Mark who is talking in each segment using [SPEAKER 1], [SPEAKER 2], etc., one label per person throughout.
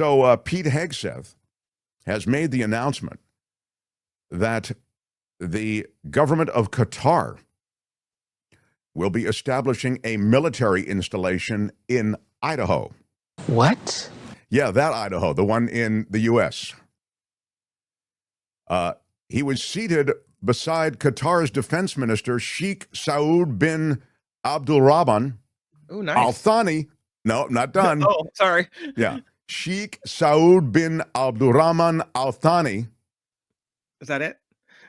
[SPEAKER 1] So Pete Hegseth has made the announcement that the government of Qatar will be establishing a military installation in Idaho.
[SPEAKER 2] What?
[SPEAKER 1] Yeah, that Idaho, the one in the U.S. He was seated beside Qatar's defense minister, Sheikh Saud bin Abdulrahman Al Thani. No, not done.
[SPEAKER 3] Oh, sorry.
[SPEAKER 1] Yeah. Sheikh Saud bin Abdulrahman Al Thani.
[SPEAKER 3] Is that it?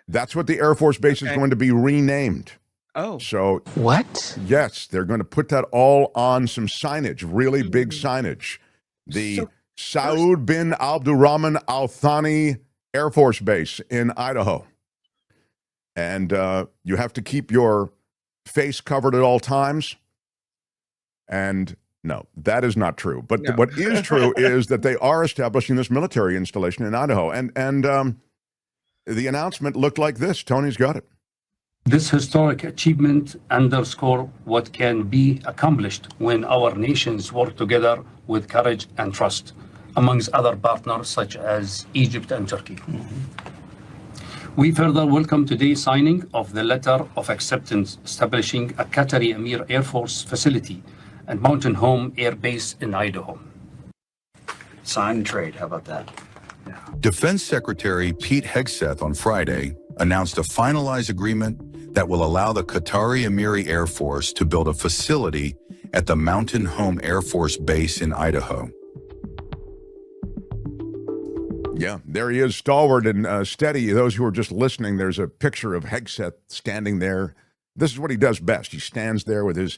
[SPEAKER 1] That's what the Air Force Base is going to be renamed.
[SPEAKER 3] Oh.
[SPEAKER 1] So,
[SPEAKER 2] what?
[SPEAKER 1] Yes, they're going to put that all on some signage, really big signage. The Saud bin Abdulrahman Al Thani Air Force Base in Idaho. And you have to keep your face covered at all times. And no, that is not true. But what is true is that they are establishing this military installation in Idaho. And the announcement looked like this. Tony's got it.
[SPEAKER 4] This historic achievement underscores what can be accomplished when our nations work together with courage and trust, amongst other partners such as Egypt and Turkey. We further welcome today's signing of the letter of acceptance establishing a Qatari Emir Air Force facility and Mountain Home Air Base in Idaho.
[SPEAKER 5] Sign and trade, how about that?
[SPEAKER 6] Yeah. Defense Secretary Pete Hegseth on Friday announced a finalized agreement that will allow the Qatari Emiri Air Force to build a facility at the Mountain Home Air Force Base in Idaho.
[SPEAKER 1] Yeah, there he is, stalwart and steady. Those who are just listening, there's a picture of Hegseth standing there. This is what he does best. He stands there with his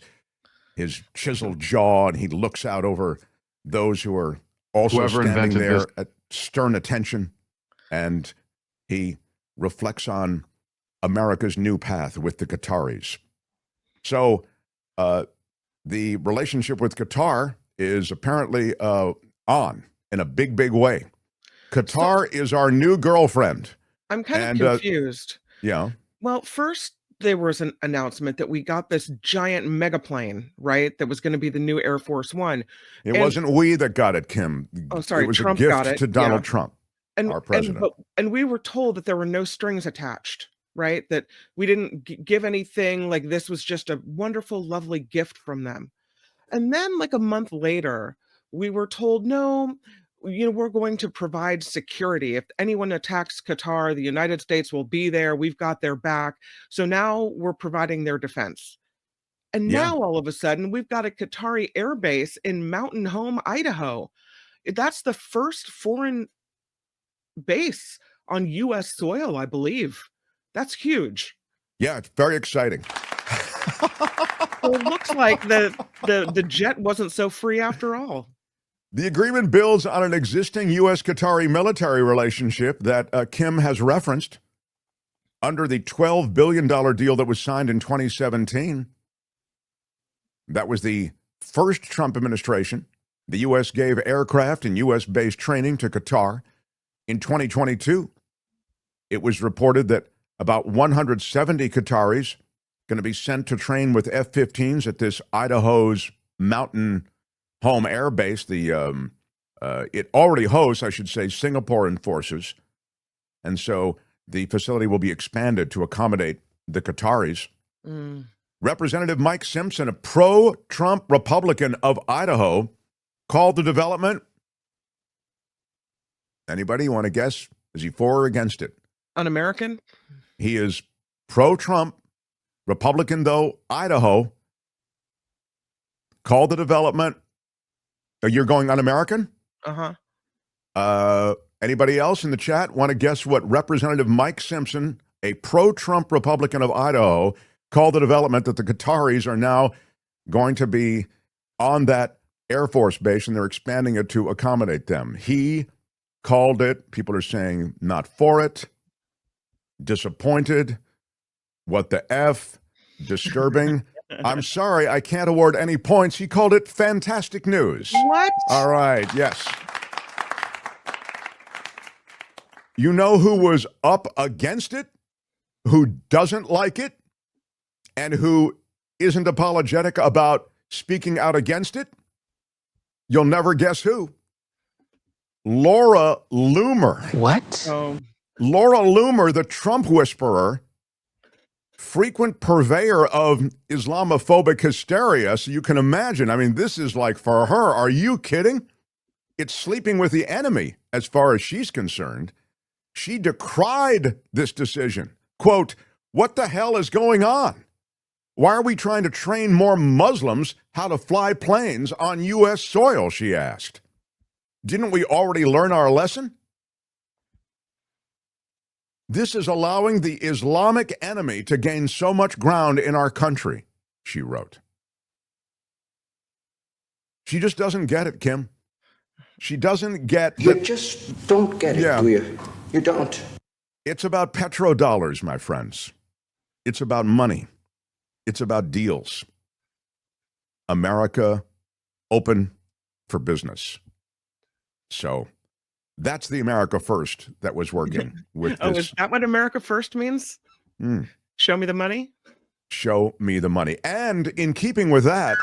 [SPEAKER 1] chiseled jaw, and he looks out over those who are also standing there at stern attention, and he reflects on America's new path with the Qataris. So the relationship with Qatar is apparently on in a big, big way. Qatar is our new girlfriend.
[SPEAKER 3] I'm kind of confused.
[SPEAKER 1] Yeah.
[SPEAKER 3] Well, first there was an announcement that we got this giant mega plane, right? That was going to be the new Air Force One.
[SPEAKER 1] It wasn't we that got it, Kim.
[SPEAKER 3] Oh, sorry.
[SPEAKER 1] It was
[SPEAKER 3] Trump
[SPEAKER 1] a gift
[SPEAKER 3] got it
[SPEAKER 1] to Donald Trump, our president.
[SPEAKER 3] And we were told that there were no strings attached, right? That we didn't give anything. Like, this was just a wonderful, lovely gift from them. And then like a month later, we were told, no, we're going to provide security. If anyone attacks Qatar, the United States will be there. We've got their back. So now we're providing their defense. And now all of a sudden, we've got a Qatari air base in Mountain Home, Idaho. That's the first foreign base on U.S. soil, I believe. That's huge.
[SPEAKER 1] Yeah, it's very exciting.
[SPEAKER 3] Well, it looks like the jet wasn't so free after all.
[SPEAKER 1] The agreement builds on an existing U.S.-Qatari military relationship that Kim has referenced under the $12 billion deal that was signed in 2017. That was the first Trump administration. The U.S. gave aircraft and U.S.-based training to Qatar. In 2022, it was reported that about 170 Qataris going to be sent to train with F-15s at this Idaho's Mountain Home Air Base. It already hosts, I should say, Singaporean forces. And so the facility will be expanded to accommodate the Qataris. Representative Mike Simpson, a pro-Trump Republican of Idaho, called the development. Anybody want to guess? Is he for or against it?
[SPEAKER 3] Un-American?
[SPEAKER 1] He is pro-Trump, Republican though, Idaho. Called the development. You're going un-American? Anybody else in the chat want to guess what Representative Mike Simpson, a pro-Trump Republican of Idaho, called the development that the Qataris are now going to be on that Air Force base and they're expanding it to accommodate them? He called it, people are saying not for it, disappointed, what the F, disturbing. I'm sorry, I can't award any points. He called it fantastic news.
[SPEAKER 3] What?
[SPEAKER 1] All right, yes. You know who was up against it, who doesn't like it, and who isn't apologetic about speaking out against it? You'll never guess who. Laura Loomer.
[SPEAKER 2] What?
[SPEAKER 3] Oh,
[SPEAKER 1] Laura Loomer, the Trump whisperer, frequent purveyor of Islamophobic hysteria. So you can imagine, I mean, this is like for her, are you kidding? It's sleeping with the enemy as far as she's concerned. She decried this decision. Quote, what the hell is going on? Why are we trying to train more Muslims how to fly planes on U.S. soil, she asked. Didn't we already learn our lesson? This is allowing the Islamic enemy to gain so much ground in our country, she wrote. She just doesn't get it, Kim. She doesn't get
[SPEAKER 2] You
[SPEAKER 1] that.
[SPEAKER 2] just don't get it,
[SPEAKER 1] Yeah.
[SPEAKER 2] do you? You don't.
[SPEAKER 1] It's about petrodollars, my friends. It's about money. It's about deals. America open for business. So that's the America First that was working with
[SPEAKER 3] oh,
[SPEAKER 1] this.
[SPEAKER 3] is that what America First means?
[SPEAKER 1] Mm.
[SPEAKER 3] Show me the money?
[SPEAKER 1] Show me the money. And in keeping with that,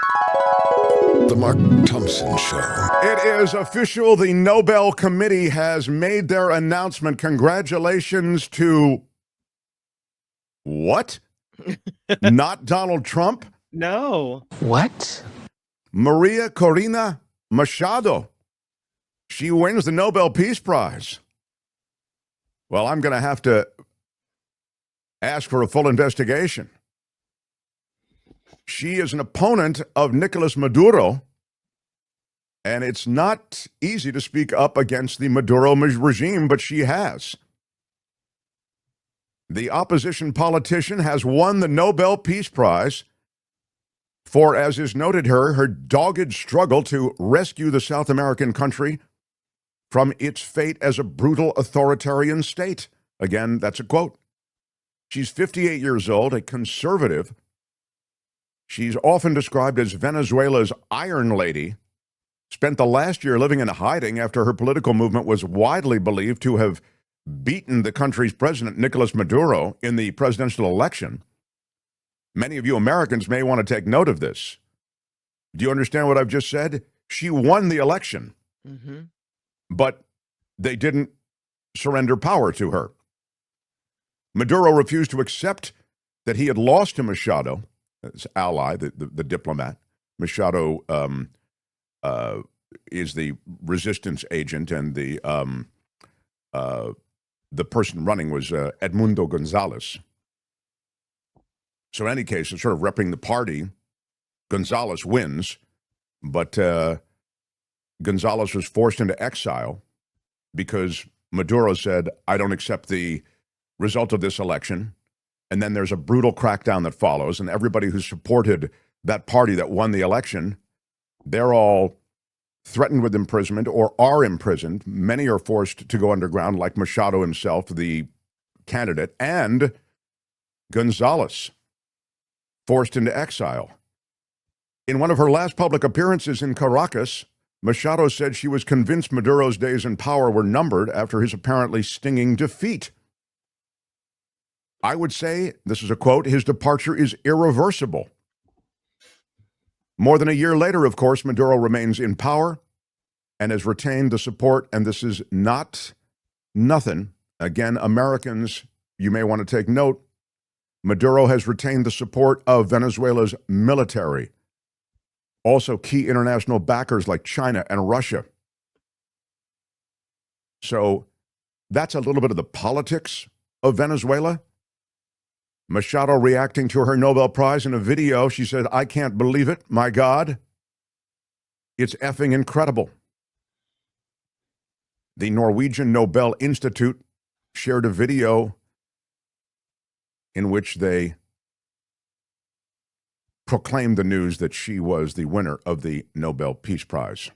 [SPEAKER 7] The Mark Thompson Show.
[SPEAKER 1] it is official. The Nobel Committee has made their announcement. Congratulations to what? Not Donald Trump?
[SPEAKER 3] No.
[SPEAKER 2] What?
[SPEAKER 1] Maria Corina Machado. She wins the Nobel Peace Prize. Well, I'm going to have to ask for a full investigation. She is an opponent of Nicolas Maduro, and it's not easy to speak up against the Maduro regime, but she has. The opposition politician has won the Nobel Peace Prize for, as is noted, her dogged struggle to rescue the South American country from its fate as a brutal authoritarian state. Again, that's a quote. She's 58 years old, a conservative. She's often described as Venezuela's Iron Lady, spent the last year living in hiding after her political movement was widely believed to have beaten the country's president, Nicolas Maduro, in the presidential election. Many of you Americans may want to take note of this. Do you understand what I've just said? She won the election, but they didn't surrender power to her. Maduro refused to accept that he had lost to Machado, his ally, the diplomat. Machado is the resistance agent, and the person running was Edmundo Gonzalez. So in any case, it's sort of repping the party. Gonzalez wins, but Gonzalez was forced into exile because Maduro said, I don't accept the result of this election. And then there's a brutal crackdown that follows, and everybody who supported that party that won the election, they're all threatened with imprisonment or are imprisoned. Many are forced to go underground, like Machado himself, the candidate, and Gonzalez, forced into exile. In one of her last public appearances in Caracas, Machado said she was convinced Maduro's days in power were numbered after his apparently stinging defeat. I would say, this is a quote, his departure is irreversible. More than a year later, of course, Maduro remains in power and has retained the support, and this is not nothing. Again, Americans, you may want to take note, Maduro has retained the support of Venezuela's military, also key international backers like China and Russia. So that's a little bit of the politics of Venezuela. Machado reacting to her Nobel Prize in a video. She said, I can't believe it. My God. It's effing incredible. The Norwegian Nobel Institute shared a video in which they proclaimed the news that she was the winner of the Nobel Peace Prize.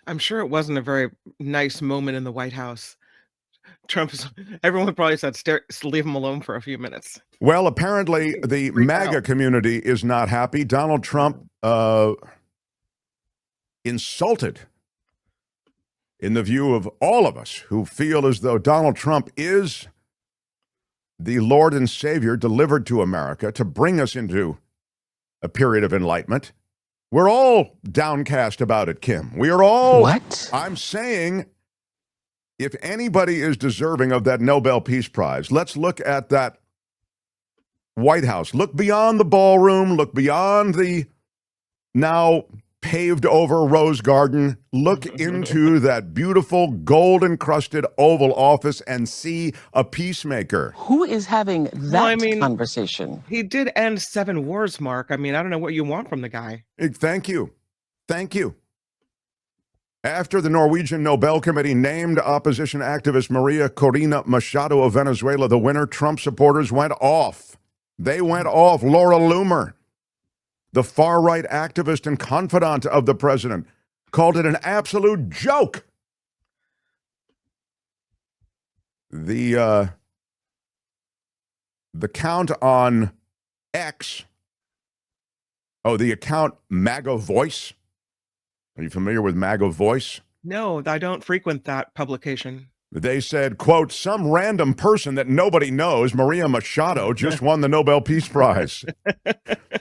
[SPEAKER 3] I'm sure it wasn't a very nice moment in the White House. Everyone probably said, leave him alone for a few minutes.
[SPEAKER 1] Well, apparently the MAGA community is not happy. Donald Trump insulted, in the view of all of us who feel as though Donald Trump is the Lord and Savior delivered to America to bring us into a period of enlightenment. We're all downcast about it, Kim. We are all,
[SPEAKER 2] What?
[SPEAKER 1] I'm saying, if anybody is deserving of that Nobel Peace Prize, let's look at that White House. Look beyond the ballroom. Look beyond the now paved over rose garden. Look into that beautiful gold-encrusted Oval Office and see a peacemaker.
[SPEAKER 8] Who is having that
[SPEAKER 3] Well, I mean,
[SPEAKER 8] conversation?
[SPEAKER 3] He did end 7 wars, Mark. I mean, I don't know what you want from the guy.
[SPEAKER 1] Thank you. Thank you. After the Norwegian Nobel Committee named opposition activist Maria Corina Machado of Venezuela the winner, Trump supporters went off. They went off. Laura Loomer, the far-right activist and confidant of the president, called it an absolute joke. The count on X, the account MAGA Voice. Are you familiar with MAGA Voice?
[SPEAKER 3] No, I don't frequent that publication.
[SPEAKER 1] They said, quote, some random person that nobody knows, Maria Machado, just won the Nobel Peace Prize.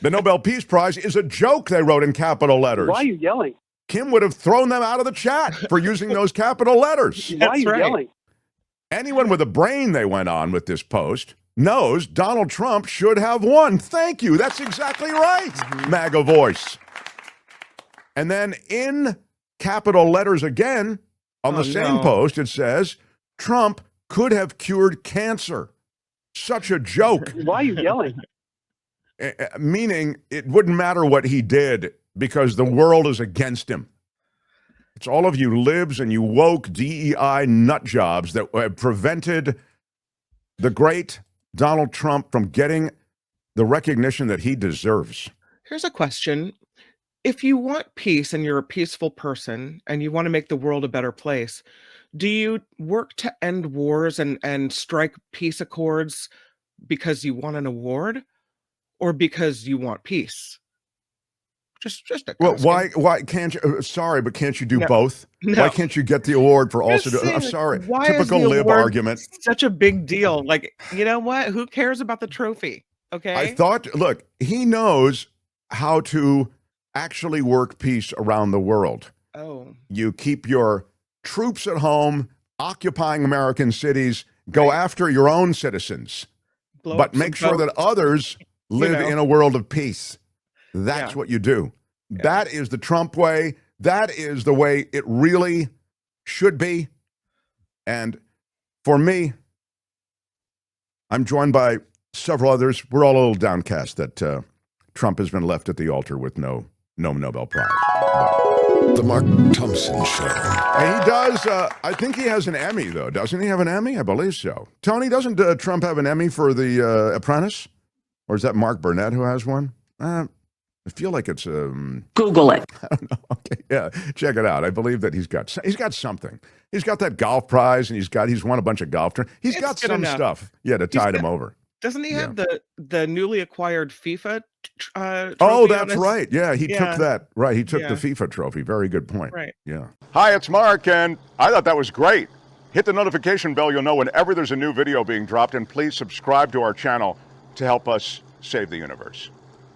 [SPEAKER 1] The Nobel Peace Prize is a joke, they wrote in capital letters.
[SPEAKER 9] Why are you yelling?
[SPEAKER 1] Kim would have thrown them out of the chat for using those capital letters.
[SPEAKER 9] Why are you yelling?
[SPEAKER 1] Anyone with a brain, they went on with this post, knows Donald Trump should have won. Thank you. That's exactly right, MAGA Voice. And then in capital letters again, on the same post, it says, Trump could have cured cancer. Such a joke.
[SPEAKER 9] Why are you yelling?
[SPEAKER 1] Meaning it wouldn't matter what he did because the world is against him. It's all of you libs and you woke DEI nut jobs that have prevented the great Donald Trump from getting the recognition that he deserves.
[SPEAKER 3] Here's a question. If you want peace and you're a peaceful person and you want to make the world a better place, do you work to end wars and strike peace accords because you want an award or because you want peace? Just a
[SPEAKER 1] well, why can't you? Sorry, but can't you do both?
[SPEAKER 3] No.
[SPEAKER 1] Why can't you get the award for also? I'm sorry. Typical lib argument.
[SPEAKER 3] Such a big deal. Like, you know what? Who cares about the trophy? Okay.
[SPEAKER 1] I thought. Look, he knows how to actually work peace around the world.
[SPEAKER 3] Oh.
[SPEAKER 1] You keep your troops at home, occupying American cities. Go after your own citizens, but make sure that others live in a world of peace. That's what you do. Yeah. That is the Trump way. That is the way it really should be. And for me, I'm joined by several others. We're all a little downcast that Trump has been left at the altar with no Nobel Prize.
[SPEAKER 7] The Mark Thompson Show.
[SPEAKER 1] And he does, I think he has an Emmy, though. Doesn't he have an Emmy? I believe so. Tony, doesn't Trump have an Emmy for The Apprentice? Or is that Mark Burnett who has one? I feel like it's
[SPEAKER 8] Google it.
[SPEAKER 1] I don't know. Okay, yeah, check it out. I believe that he's got something. He's got that golf prize, and he's won a bunch of golf tournaments. He's got some stuff, to tide him over.
[SPEAKER 3] Doesn't he have the newly acquired FIFA trophy?
[SPEAKER 1] Oh, that's right. Yeah, he took that. Right, he took the FIFA trophy. Very good point.
[SPEAKER 3] Right.
[SPEAKER 1] Yeah. Hi, it's Mark, and I thought that was great. Hit the notification bell. You'll know whenever there's a new video being dropped, and please subscribe to our channel to help us save the universe.